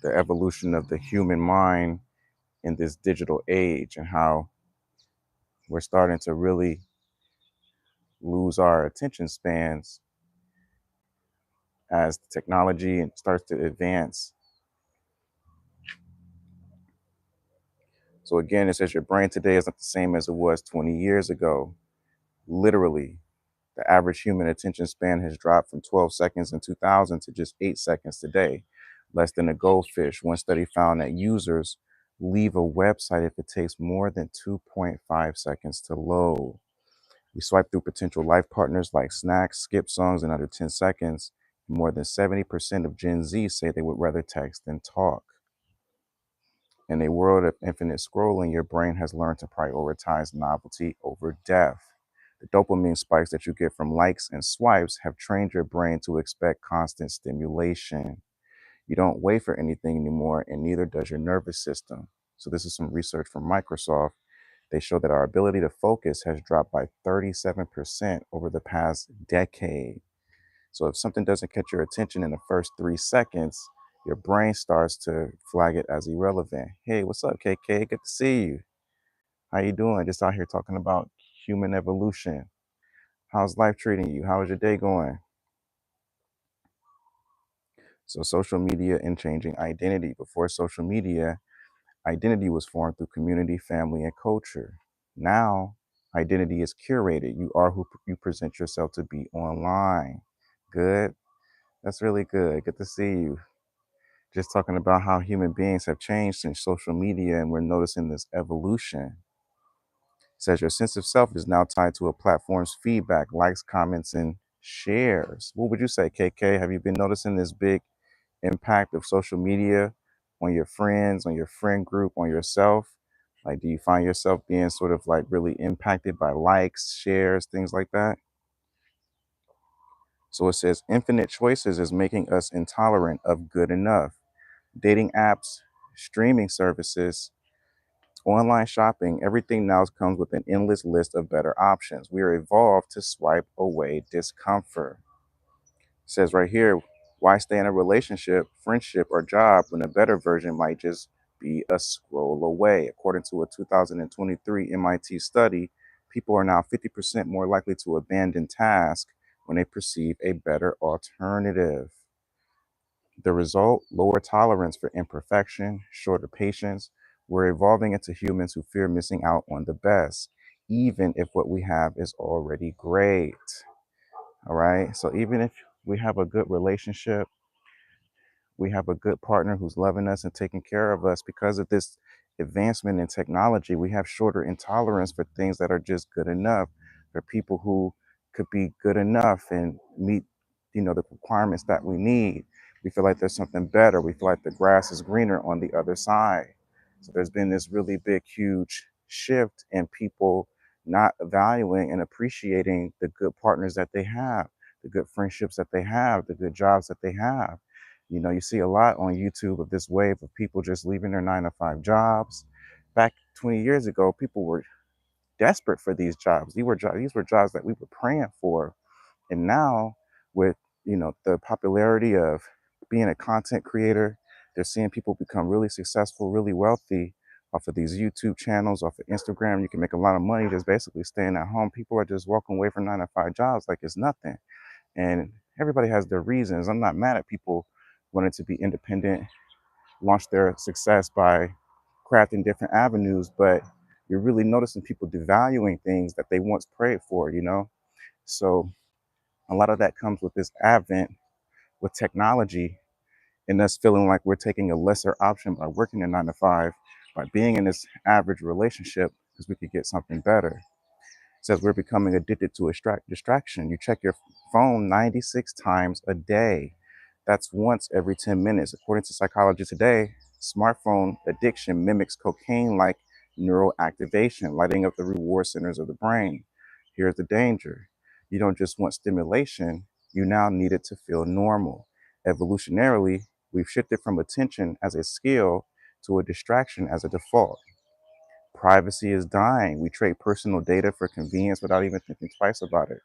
the evolution of the human mind in this digital age and how we're starting to really lose our attention spans as the technology starts to advance. So again, it says your brain today is not the same as it was 20 years ago. Literally, the average human attention span has dropped from 12 seconds in 2000 to just 8 seconds today, less than a goldfish. One study found that users leave a website if it takes more than 2.5 seconds to load. We swipe through potential life partners like snacks, skip songs in under 10 seconds. More than 70% of Gen Z say they would rather text than talk. In a world of infinite scrolling, your brain has learned to prioritize novelty over depth. The dopamine spikes that you get from likes and swipes have trained your brain to expect constant stimulation. You don't wait for anything anymore, and neither does your nervous system. So, this is some research from Microsoft. They show that our ability to focus has dropped by 37% over the past decade. So if something doesn't catch your attention in the first 3 seconds, your brain starts to flag it as irrelevant. Hey, what's up, KK? Good to see you. How you doing? Just out here talking about human evolution. How's life treating you? How is your day going? So social media and changing identity. Before social media, identity was formed through community, family, and culture. Now, identity is curated. You are who you present yourself to be online. Good. That's really good. Good to see you. Just talking about how human beings have changed since social media, and we're noticing this evolution. It says your sense of self is now tied to a platform's feedback, likes, comments, and shares. What would you say, KK? Have you been noticing this big impact of social media on your friends, on your friend group, on yourself? Like, do you find yourself being sort of like really impacted by likes, shares, things like that? So it says infinite choices is making us intolerant of good enough. Dating apps, streaming services, online shopping, everything now comes with an endless list of better options. We are evolved to swipe away discomfort. It says right here, why stay in a relationship, friendship, or job when a better version might just be a scroll away? According to a 2023 MIT study, people are now 50% more likely to abandon tasks when they perceive a better alternative. The result, lower tolerance for imperfection, shorter patience. We're evolving into humans who fear missing out on the best, even if what we have is already great. All right. So even if we have a good relationship, we have a good partner who's loving us and taking care of us, because of this advancement in technology, we have shorter intolerance for things that are just good enough, for people who could be good enough and meet, the requirements that we need. We feel like there's something better. We feel like the grass is greener on the other side. So there's been this really big, huge shift in people not valuing and appreciating the good partners that they have, the good friendships that they have, the good jobs that they have. You see a lot on YouTube of this wave of people just leaving their 9 to 5 jobs. Back 20 years ago, people were desperate for these jobs. These were jobs that we were praying for. And now, with the popularity of being a content creator, they're seeing people become really successful, really wealthy off of these YouTube channels, off of Instagram. You can make a lot of money just basically staying at home. People are just walking away from 9 to 5 jobs like it's nothing. And everybody has their reasons. I'm not mad at people wanting to be independent, launch their success by crafting different avenues, but you're really noticing people devaluing things that they once prayed for. So a lot of that comes with this advent with technology, and us feeling like we're taking a lesser option by working a 9 to 5, by being in this average relationship, because we could get something better. It says we're becoming addicted to a distraction. You check your phone 96 times a day. That's once every 10 minutes. According to Psychology Today, smartphone addiction mimics cocaine-like neural activation, lighting up the reward centers of the brain. Here's the danger. You don't just want stimulation, you now need it to feel normal. Evolutionarily, we've shifted from attention as a skill to a distraction as a default. Privacy is dying. We trade personal data for convenience without even thinking twice about it.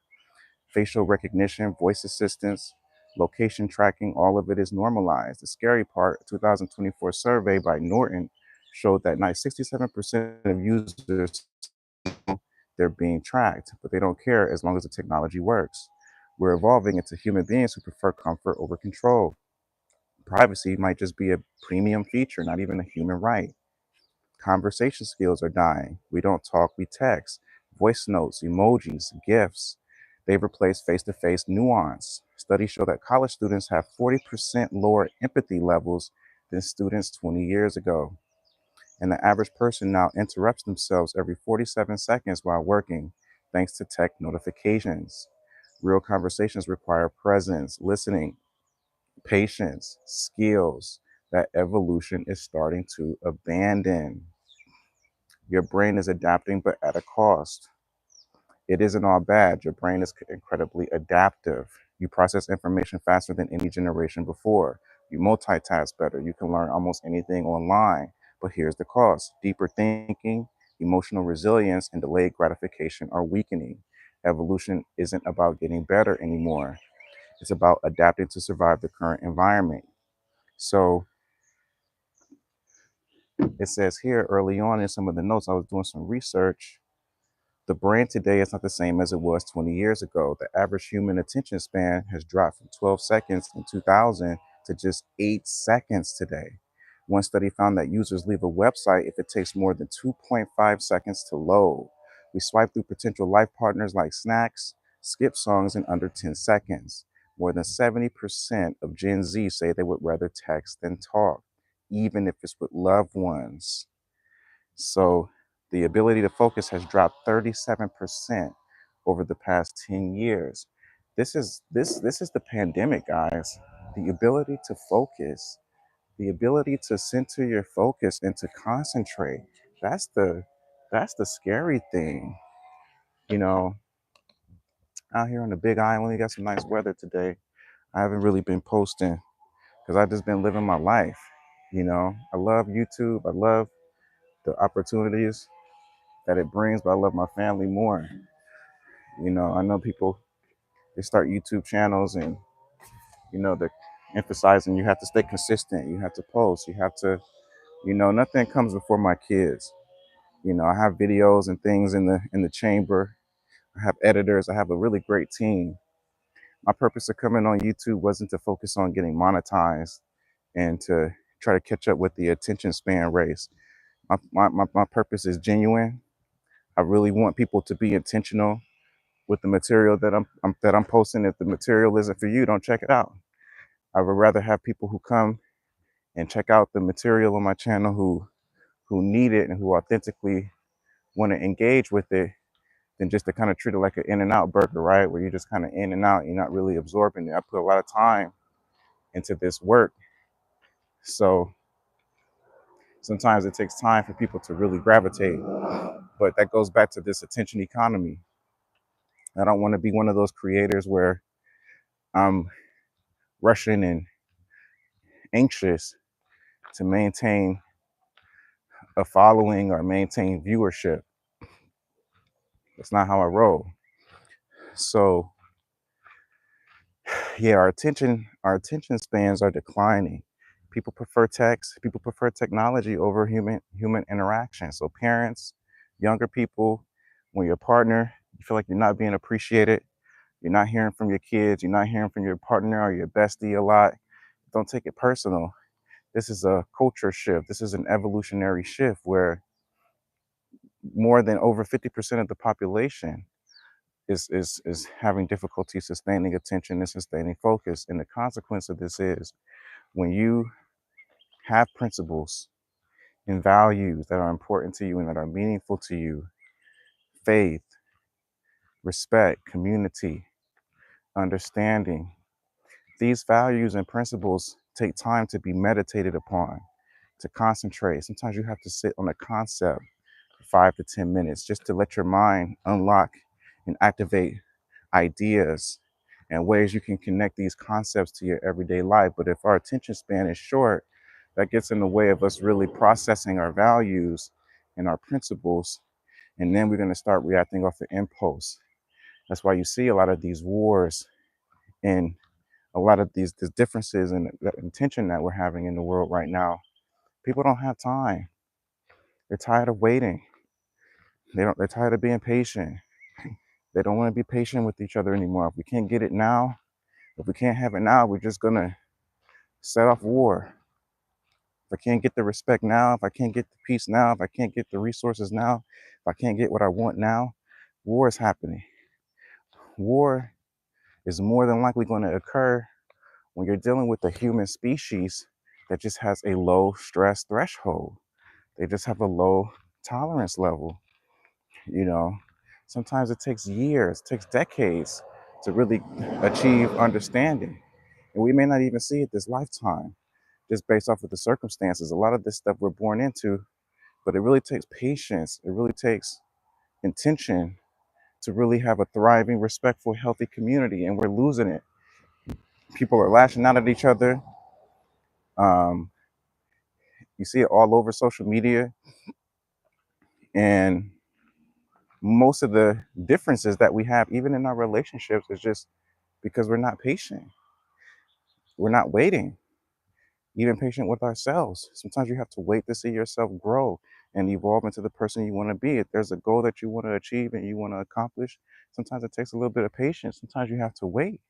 Facial recognition, voice assistants, location tracking, all of it is normalized. The scary part, a 2024 survey by Norton showed that 67% of users, they're being tracked, but they don't care as long as the technology works. We're evolving into human beings who prefer comfort over control. Privacy might just be a premium feature, not even a human right. Conversation skills are dying. We don't talk, we text. Voice notes, emojis, GIFs. They've replaced face to face nuance. Studies show that college students have 40% lower empathy levels than students 20 years ago. And the average person now interrupts themselves every 47 seconds while working, thanks to tech notifications. Real conversations require presence, listening, patience, skills that evolution is starting to abandon. Your brain is adapting, but at a cost. It isn't all bad. Your brain is incredibly adaptive. You process information faster than any generation before. You multitask better. You can learn almost anything online. But here's the cost: deeper thinking, emotional resilience, and delayed gratification are weakening. Evolution isn't about getting better anymore. It's about adapting to survive the current environment. So it says here early on in some of the notes, I was doing some research. The brain today is not the same as it was 20 years ago. The average human attention span has dropped from 12 seconds in 2000 to just 8 seconds today. One study found that users leave a website if it takes more than 2.5 seconds to load. We swipe through potential life partners like snacks, skip songs in under 10 seconds. More than 70% of Gen Z say they would rather text than talk, even if it's with loved ones. So the ability to focus has dropped 37% over the past 10 years. This is the pandemic, guys. The ability to focus, the ability to center your focus and to concentrate. That's the that's the scary thing. You know, out here on the big island, we got some nice weather today. I haven't really been posting because I've just been living my life. I love YouTube. I love the opportunities that it brings, but I love my family more. I know people, they start YouTube channels and they're emphasizing you have to stay consistent, you have to post, you have to, nothing comes before my kids. I have videos and things in the chamber. I have editors. I have a really great team. My purpose of coming on YouTube wasn't to focus on getting monetized and to try to catch up with the attention span race. My purpose is genuine. I really want people to be intentional with the material that I'm posting. If the material isn't for you, don't check it out. I would rather have people who come and check out the material on my channel who need it and who authentically want to engage with it than just to kind of treat it like an in and out burger, right? Where you're just kind of in and out, you're not really absorbing it. I put a lot of time into this work. So sometimes it takes time for people to really gravitate. But that goes back to this attention economy. I don't want to be one of those creators where I'm rushing and anxious to maintain a following or maintain viewership. That's not how I roll. So yeah, our attention spans are declining. People prefer text, people prefer technology over human interaction. So parents, younger people, when your partner, you feel like you're not being appreciated, you're not hearing from your kids, you're not hearing from your partner or your bestie a lot, don't take it personal. This is a culture shift. This is an evolutionary shift where more than over 50% of the population is having difficulty sustaining attention and sustaining focus. And the consequence of this is when you have principles and values that are important to you and that are meaningful to you, faith, respect, community, understanding, these values and principles take time to be meditated upon, to concentrate. Sometimes you have to sit on a concept for 5 to 10 minutes just to let your mind unlock and activate ideas and ways you can connect these concepts to your everyday life. But if our attention span is short, that gets in the way of us really processing our values and our principles. And then we're going to start reacting off the impulse. That's why you see a lot of these wars in a lot of these differences and the intention that we're having in the world right now. People don't have time. They're tired of waiting. They're tired of being patient. They don't want to be patient with each other anymore. If we can't get it now, if we can't have it now, we're just gonna set off war. If I can't get the respect now, if I can't get the peace now, if I can't get the resources now, if I can't get what I want now, war is happening. War is more than likely going to occur when you're dealing with a human species that just has a low stress threshold. They just have a low tolerance level. You know, sometimes it takes years, it takes decades to really achieve understanding. And we may not even see it this lifetime, just based off of the circumstances. A lot of this stuff we're born into, but it really takes patience. It really takes intention to really have a thriving, respectful, healthy community. And we're losing it. People are lashing out at each other. Um, you see it all over social media. And most of the differences that we have, even in our relationships, is just because we're not patient. We're not waiting, even patient with ourselves. Sometimes you have to wait to see yourself grow and evolve into the person you want to be. If there's a goal that you want to achieve and you want to accomplish, sometimes it takes a little bit of patience. Sometimes you have to wait.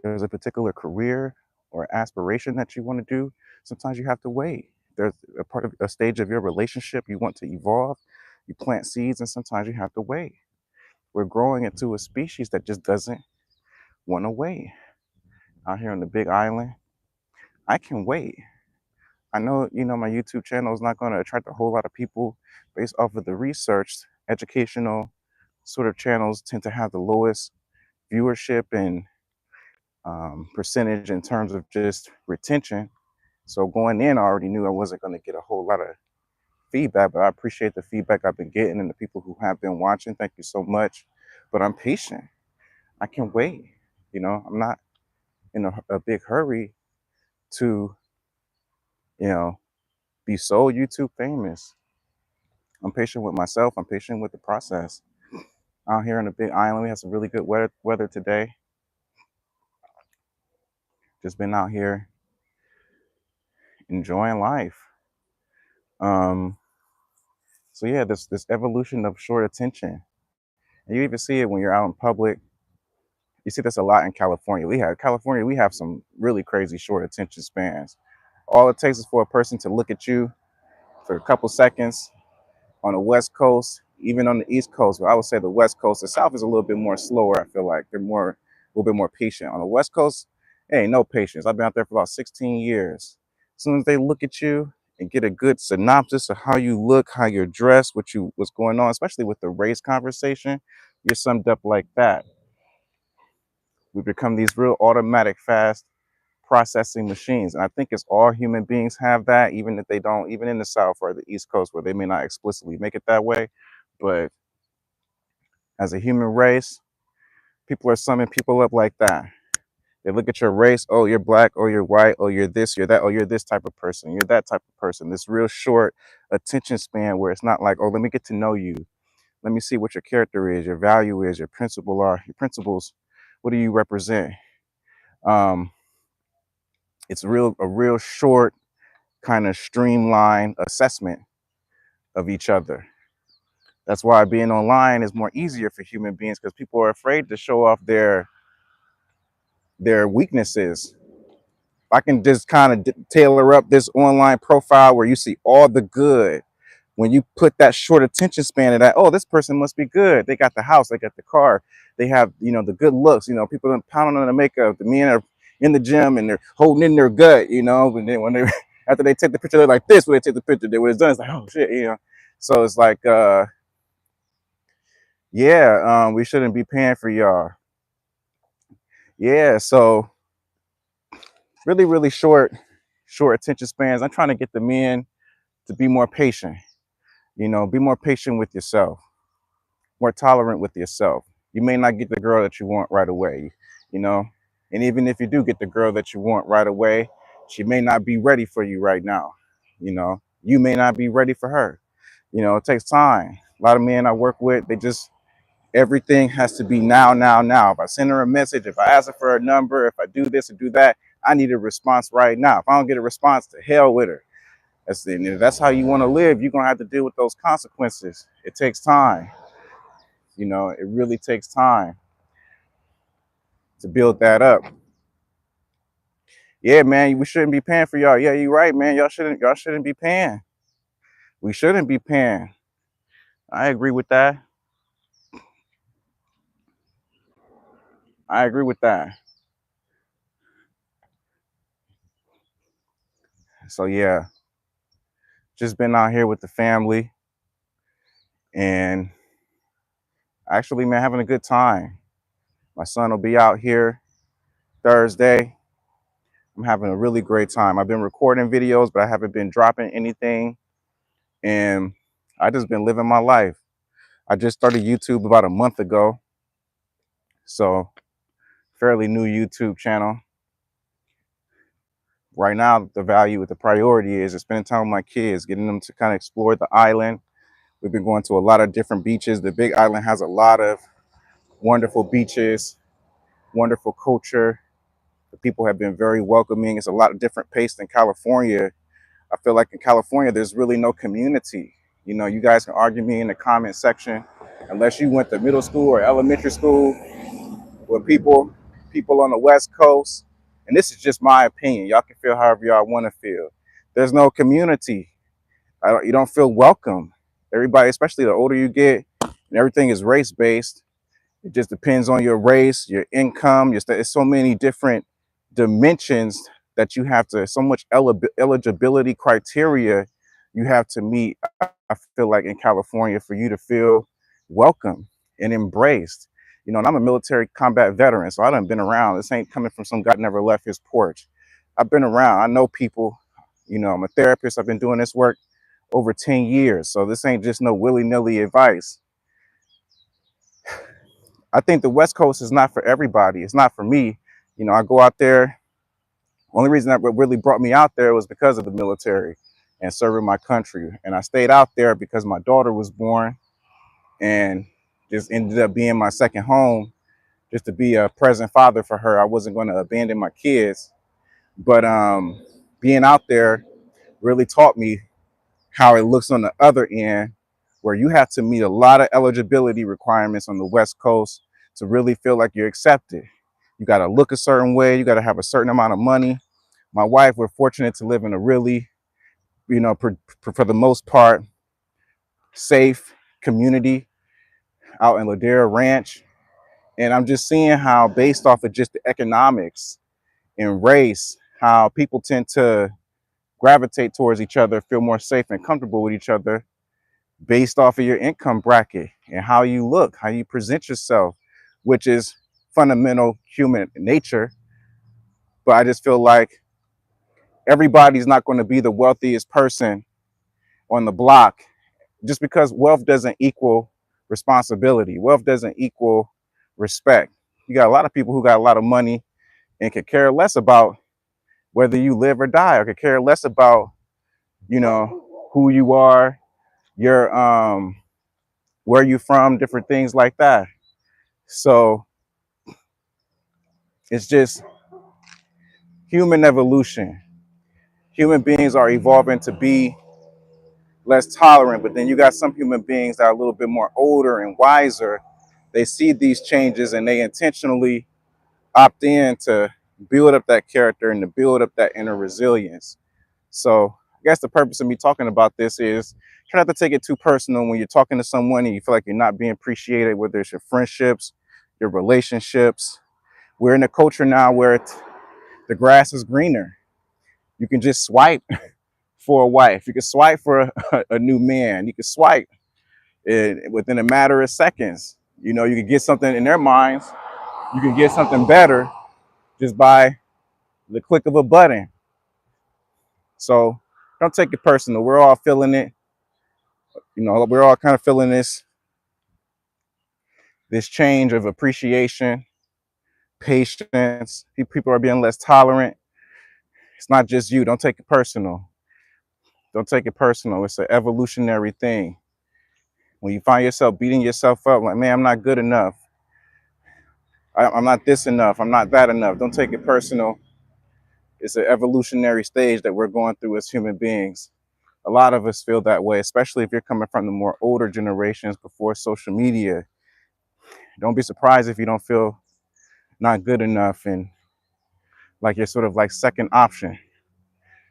There's a particular career or aspiration that you want to do. Sometimes you have to wait. There's a part of a stage of your relationship you want to evolve. You plant seeds, and sometimes you have to wait. We're growing into a species that just doesn't want to wait. Out here on the Big Island, I can wait. I know, my YouTube channel is not going to attract a whole lot of people based off of the research. Educational sort of channels tend to have the lowest viewership and percentage in terms of just retention. So going in, I already knew I wasn't going to get a whole lot of feedback, but I appreciate the feedback I've been getting and the people who have been watching. Thank you so much. But I'm patient. I can wait. I'm not in a big hurry to, you know, be so YouTube famous. I'm patient with myself. I'm patient with the process. Out here on the Big Island, we have some really good weather today. Just been out here enjoying life. Um, so yeah, this evolution of short attention, and you even see it when you're out in public. You see this a lot in California. We have some really crazy short attention spans. All it takes is for a person to look at you for a couple seconds. On the West Coast, even on the East Coast, but I would say the West Coast, the South is a little bit more slower. I feel like they're a little bit more patient. On the West Coast, hey, no patience. I've been out there for about 16 years. As soon as they look at you and get a good synopsis of how you look, how you're dressed, what's going on, especially with the race conversation, you're summed up like that. We become these real automatic, fast processing machines. And I think it's all human beings have that, even if they don't, even in the South or the East Coast, where they may not explicitly make it that way. But as a human race, people are summing people up like that. They look at your race, oh, you're black, oh, you're white, oh, you're this, you're that, oh, you're this type of person, you're that type of person. This real short attention span where it's not like, oh, let me get to know you. Let me see what your character is, your value is, your principles. What do you represent? Um, it's a real short kind of streamlined assessment of each other. That's why being online is more easier for human beings, because people are afraid to show off their weaknesses. I can just kind of tailor up this online profile where you see all the good. When you put that short attention span of that, oh, this person must be good. They got the house, they got the car, they have, the good looks. People are pounding on the makeup. The men are in the gym and they're holding in their gut. And then when they after they take the picture, they're like this. When they take the picture, they what it's done. It's like, oh shit. So it's like, yeah, we shouldn't be paying for y'all. Yeah, so really, really short attention spans. I'm trying to get the men to be more patient. Be more patient with yourself, more tolerant with yourself. You may not get the girl that you want right away, you know, and even if you do get the girl that you want right away, she may not be ready for you right now. You may not be ready for her. It takes time. A lot of men I work with, they just Everything has to be now, now, now. If I send her a message, if I ask her for a number, if I do this or do that, I need a response right now. If I don't get a response, to hell with her. If that's how you want to live, you're going to have to deal with those consequences. It takes time. It really takes time to build that up. Yeah, man, we shouldn't be paying for y'all. Yeah, you're right, man. Y'all shouldn't be paying. We shouldn't be paying. I agree with that. I agree with that. So yeah, just been out here with the family and actually, man, having a good time. My son will be out here Thursday. I'm having a really great time. I've been recording videos, but I haven't been dropping anything. And I just been living my life. I just started YouTube about a month ago. So fairly new YouTube channel. Right now, the priority is spending time with my kids, getting them to kind of explore the island. We've been going to a lot of different beaches. The Big Island has a lot of wonderful beaches, wonderful culture. The people have been very welcoming. It's a lot of different pace than California. I feel like in California, there's really no community. You guys can argue me in the comment section. Unless you went to middle school or elementary school with people on the West Coast, and this is just my opinion. Y'all can feel however y'all want to feel. There's no community. You don't feel welcome. Everybody, especially the older you get, and everything is race based. It just depends on your race, your income. It's so many different dimensions that you have to, so much eligibility criteria you have to meet. I feel like in California for you to feel welcome and embraced. And I'm a military combat veteran, so I done been around. This ain't coming from some guy that never left his porch. I've been around. I know people. I'm a therapist. I've been doing this work over 10 years. So this ain't just no willy-nilly advice. I think the West Coast is not for everybody. It's not for me. I go out there. Only reason that really brought me out there was because of the military and serving my country. And I stayed out there because my daughter was born and just ended up being my second home, just to be a present father for her. I wasn't going to abandon my kids. But being out there really taught me how it looks on the other end, where you have to meet a lot of eligibility requirements on the West Coast to really feel like you're accepted. You got to look a certain way. You got to have a certain amount of money. My wife, we're fortunate to live in a really, for the most part, safe community out in Ladera Ranch. And I'm just seeing how, based off of just the economics and race, how people tend to gravitate towards each other, feel more safe and comfortable with each other based off of your income bracket and how you look, how you present yourself, which is fundamental human nature. But I just feel like everybody's not going to be the wealthiest person on the block, just because wealth doesn't equal responsibility. Wealth doesn't equal respect. You got a lot of people who got a lot of money and could care less about whether you live or die, or could care less about, who you are, your where you from, different things like that. So it's just human evolution. Human beings are evolving to be less tolerant, but then you got some human beings that are a little bit more older and wiser. They see these changes and they intentionally opt in to build up that character and to build up that inner resilience. So I guess the purpose of me talking about this is try not to take it too personal when you're talking to someone and you feel like you're not being appreciated, whether it's your friendships, your relationships. We're in a culture now where the grass is greener. You can just swipe for a wife. You can swipe for a new man. You can swipe it within a matter of seconds. You can get something in their minds. You can get something better just by the click of a button. So don't take it personal. We're all feeling it. We're all kind of feeling this change of appreciation, patience. People are being less tolerant. It's not just you. Don't take it personal. Don't take it personal. It's an evolutionary thing. When you find yourself beating yourself up, like, man, I'm not good enough. I'm not this enough. I'm not that enough. Don't take it personal. It's an evolutionary stage that we're going through as human beings. A lot of us feel that way, especially if you're coming from the more older generations before social media. Don't be surprised if you don't feel not good enough and like you're sort of like second option.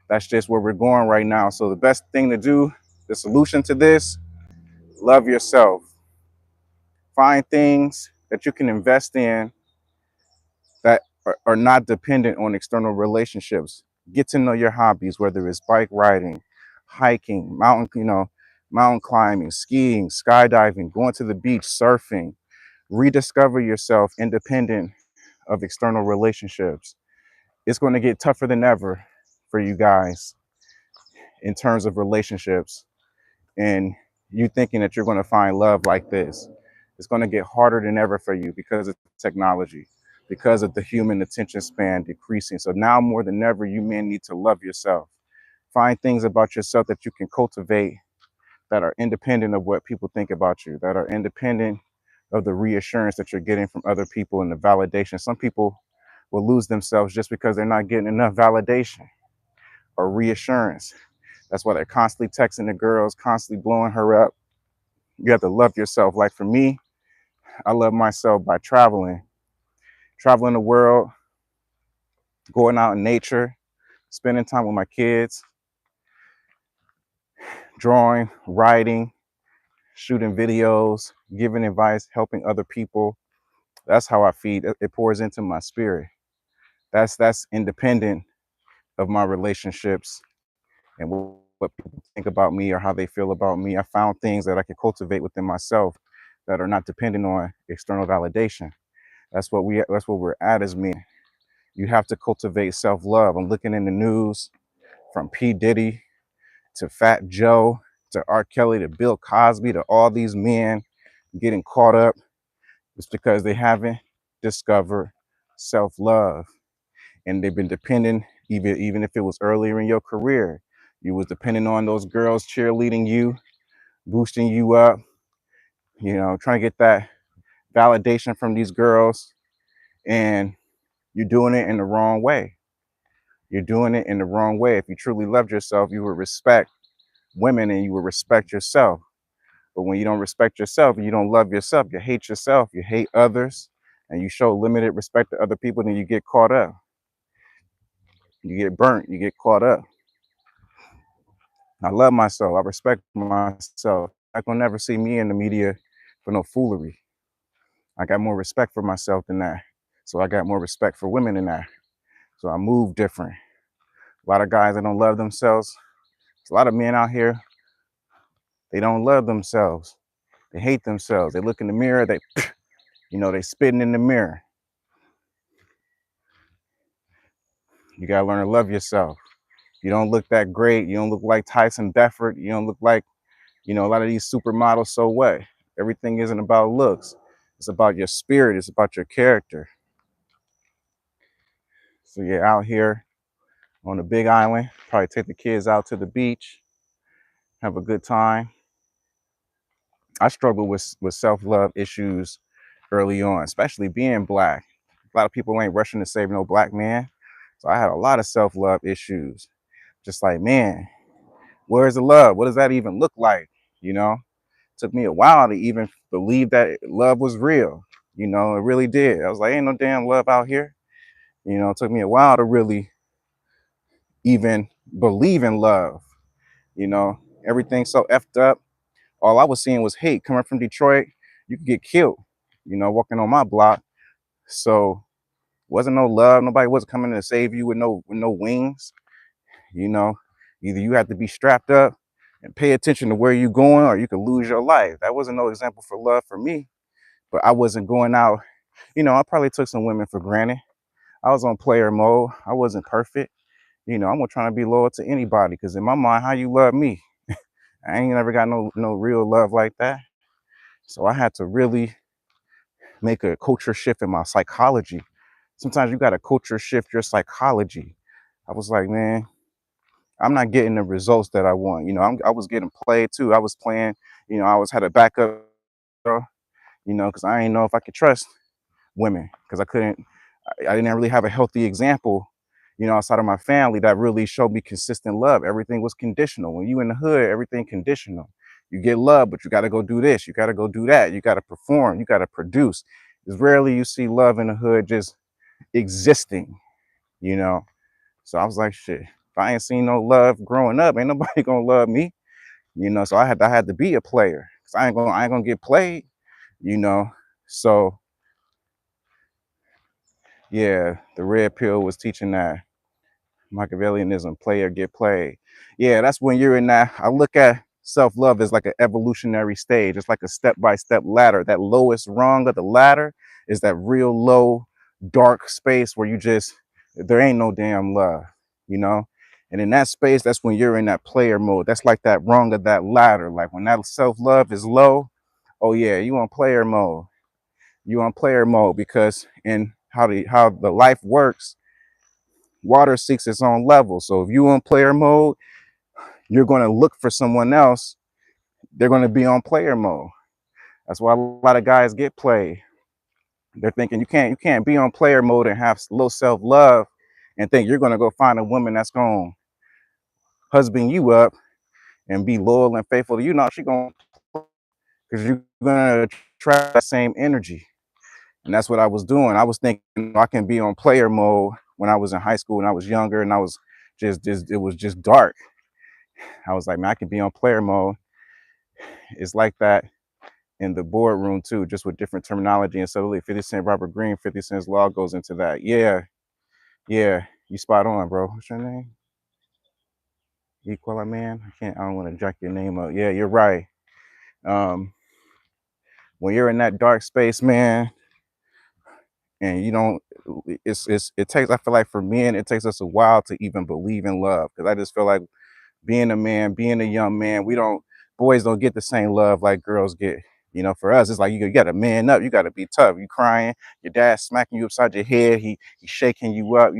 That's just where we're going right now. So the best thing to do, the solution to this, love yourself. Find things that you can invest in that are not dependent on external relationships. Get to know your hobbies, whether it's bike riding, hiking, mountain climbing, skiing, skydiving, going to the beach, surfing. Rediscover yourself independent of external relationships. It's going to get tougher than ever for you guys in terms of relationships. And you thinking that you're going to find love like this, it's going to get harder than ever for you because of technology, because of the human attention span decreasing. So now more than ever, you men need to love yourself. Find things about yourself that you can cultivate that are independent of what people think about you, that are independent of the reassurance that you're getting from other people and the validation. Some people will lose themselves just because they're not getting enough validation or reassurance. That's why they're constantly texting the girls, constantly blowing her up. You have to love yourself. Like for me, I love myself by traveling the world, going out in nature, spending time with my kids, drawing, writing, shooting videos, giving advice, helping other people. That's how I feed. It pours into my spirit. That's independent of my relationships and what people think about me or how they feel about me. I found things that I can cultivate within myself that are not dependent on external validation. That's what we're at as men. You have to cultivate self-love. I'm looking in the news from P. Diddy to Fat Joe to R. Kelly to Bill Cosby to all these men getting caught up. It's because they haven't discovered self-love. And they've been dependent, even if it was earlier in your career, you was depending on those girls cheerleading you, boosting you up, trying to get that validation from these girls, and you're doing it in the wrong way. You're doing it in the wrong way. If you truly loved yourself, you would respect women and you would respect yourself. But when you don't respect yourself and you don't love yourself, you hate others, and you show limited respect to other people, then you get caught up. You get burnt, you get caught up. I love myself. I respect myself. I can never see me in the media for no foolery. I got more respect for myself than that. So I got more respect for women than that. So I move different. A lot of guys that don't love themselves. There's a lot of men out here, they don't love themselves. They hate themselves. They look in the mirror, they spitting in the mirror. You gotta learn to love yourself. You don't look that great. You don't look like Tyson Beckford. You don't look like, a lot of these supermodels. So what? Everything isn't about looks. It's about your spirit. It's about your character. So yeah, out here on the big island, probably take the kids out to the beach, have a good time. I struggled with self-love issues early on, especially being black. A lot of people ain't rushing to save no black man. So I had a lot of self-love issues. Just like, man, where's the love? What does that even look like? It took me a while to even believe that love was real. It really did. I was like, ain't no damn love out here. It took me a while to really even believe in love. Everything's so effed up. All I was seeing was hate. Coming from Detroit, you could get killed, walking on my block. So wasn't no love. Nobody was coming to save you with no wings. You know, Either you have to be strapped up and pay attention to where you're going, or you could lose your life. That wasn't no example for love for me. But I wasn't going out. I probably took some women for granted. I was on player mode. I wasn't perfect. I'm gonna try to be loyal to anybody, because in my mind, how you love me? I ain't never got no real love like that. So I had to really make a culture shift in my psychology. Sometimes you got to culture shift your psychology. I was like, man, I'm not getting the results that I want. I was getting played too. I was playing I always had a backup, because I didn't know if I could trust women because I couldn't. I didn't really have a healthy example, outside of my family that really showed me consistent love. Everything was conditional. When you in the hood, everything conditional. You get love, but you got to go do this. You got to go do that. You got to perform. You got to produce. It's rarely you see love in the hood just existing, you know. So I was like, shit. If I ain't seen no love growing up, ain't nobody gonna love me, So I had to be a player. Cause I ain't gonna get played, you know. So yeah, the red pill was teaching that Machiavellianism, play or get played. Yeah, that's when you're in that. I look at self-love as like an evolutionary stage. It's like a step-by-step ladder. That lowest rung of the ladder is that real low, dark space where there ain't no damn love, you know? And in that space, that's when you're in that player mode. That's like that rung of that ladder. Like when that self-love is low, oh yeah, you on player mode. You on player mode because in how the life works, water seeks its own level. So if you on player mode, you're going to look for someone else. They're going to be on player mode. That's why a lot of guys get played. They're thinking you can't be on player mode and have low self-love and think you're going to go find a woman that's going to husband you up and be loyal and faithful to you. No, she's going to, because you're going to attract that same energy. And that's what I was doing. I was thinking I can be on player mode when I was in high school and I was younger and I was just it was just dark. I was like, man, I can be on player mode. It's like that in the boardroom too, just with different terminology and subtlety. 50 Cent, Robert Greene, 50 Cent's Law goes into that. Yeah, yeah, you spot on, bro. What's your name? Equal man. I don't want to jack your name up. Yeah, you're right. Um, when you're in that dark space, man, and you don't, it takes. I feel like for men, it takes us a while to even believe in love because I just feel like being a man, being a young man, boys don't get the same love like girls get. For us, it's like you got to man up. You got to be tough. You crying, your dad smacking you upside your head. He's shaking you up.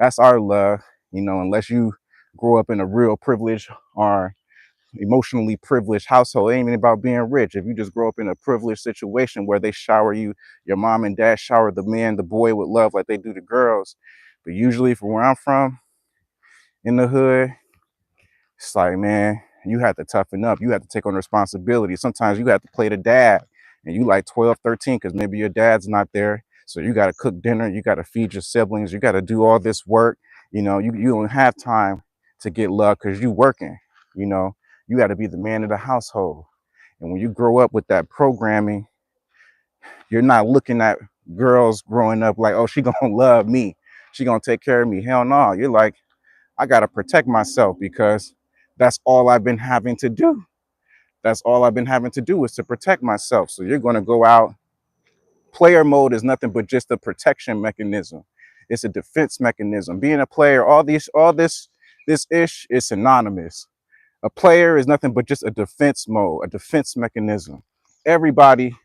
That's our love. Unless you grow up in a real privileged or emotionally privileged household, it ain't even about being rich. If you just grow up in a privileged situation where they shower you, your mom and dad shower the boy with love like they do the girls. But usually, from where I'm from, in the hood, it's like, man, you have to toughen up. You have to take on responsibility. Sometimes you have to play the dad and you like 12, 13, because maybe your dad's not there. So you got to cook dinner. You got to feed your siblings. You got to do all this work. You don't have time to get love because you working. You know, you got to be the man of the household. And when you grow up with that programming, you're not looking at girls growing up like, oh, she going to love me. She going to take care of me. Hell no. You're like, I got to protect myself because that's all I've been having to do. That's all I've been having to do is to protect myself. So you're going to go out. Player mode is nothing but just a protection mechanism. It's a defense mechanism. Being a player, this ish is synonymous. A player is nothing but just a defense mode, a defense mechanism. Everybody,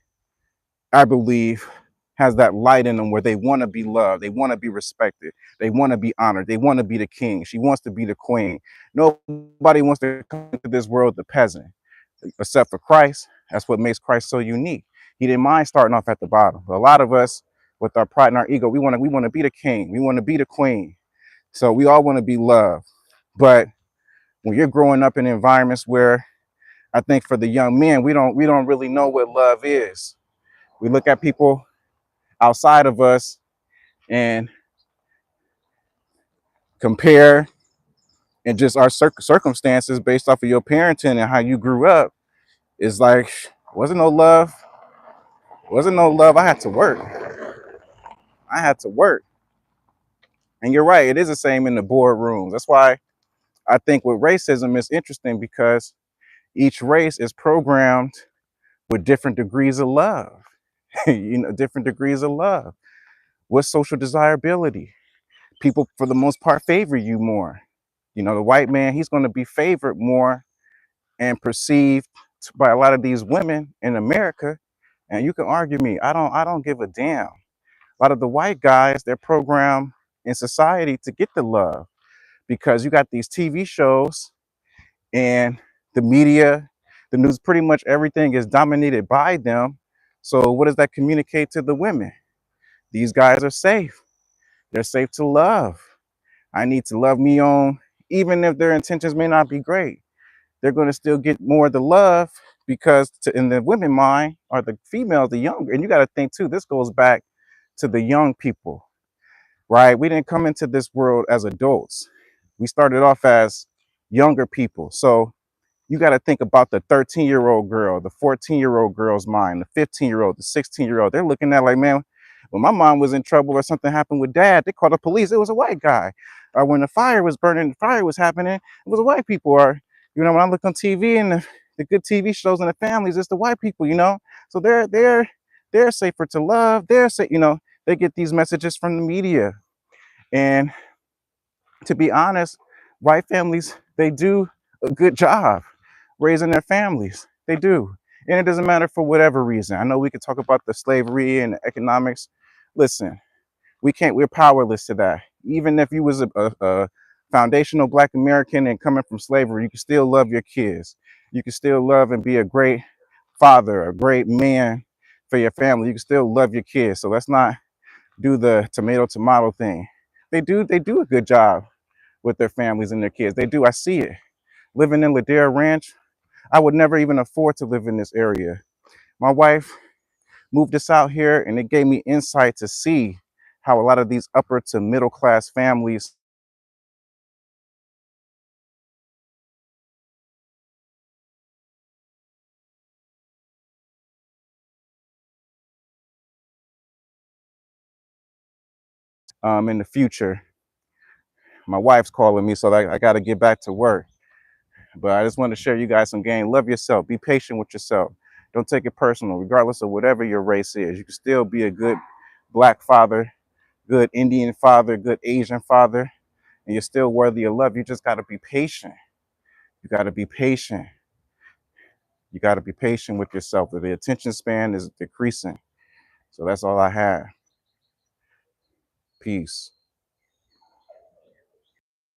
I believe, has that light in them where they want to be loved, they want to be respected, they want to be honored, they want to be the king. She wants to be the queen. Nobody wants to come into this world the peasant, except for Christ. That's what makes Christ so unique. He didn't mind starting off at the bottom. But a lot of us, with our pride and our ego, we want to be the king, we want to be the queen. So we all want to be loved. But when you're growing up in environments where, I think for the young men, we don't really know what love is. We look at people outside of us and compare and just our circumstances based off of your parenting and how you grew up is like, wasn't no love, wasn't no love. I had to work. And you're right, it is the same in the boardrooms. That's why I think with racism is interesting, because each race is programmed with different degrees of love. Different degrees of love. What's social desirability? People, for the most part, favor you more. The white man, he's going to be favored more and perceived by a lot of these women in America. And you can argue me, I don't give a damn. A lot of the white guys, they're programmed in society to get the love, because you got these TV shows and the media, The news, pretty much everything is dominated by them. So what does that communicate to the women? These guys are safe. They're safe to love. I need to love me on, even if their intentions may not be great. They're going to still get more of the love because in the women mind are the females, the younger. And you got to think too, this goes back to the young people, right? We didn't come into this world as adults. We started off as younger people. So you got to think about the 13-year-old girl, the 14-year-old girl's mind, the 15-year-old, the 16-year-old. They're looking at like, man, when my mom was in trouble or something happened with dad, they called the police. It was a white guy. Or when the fire was burning, the fire was happening, it was a white people. Or, when I look on TV and the good TV shows and the families, it's the white people. So they're safer to love. They're safe, they get these messages from the media. And to be honest, white families, they do a good job raising their families. They do. And it doesn't matter for whatever reason. I know we could talk about the slavery and the economics. Listen, we're powerless to that. Even if you was a foundational Black American and coming from slavery, you can still love your kids. You can still love and be a great father, a great man for your family. You can still love your kids. So let's not do the tomato thing. They do a good job with their families and their kids. They do. I see it. Living in Ladera Ranch, I would never even afford to live in this area. My wife moved us out here, and it gave me insight to see how a lot of these upper to middle class families in the future. My wife's calling me, so I got to get back to work. But I just want to share you guys some game. Love yourself. Be patient with yourself. Don't take it personal, regardless of whatever your race is. You can still be a good Black father, good Indian father, good Asian father, and you're still worthy of love. You just got to be patient. You got to be patient. You got to be patient with yourself. The attention span is decreasing. So that's all I have. Peace.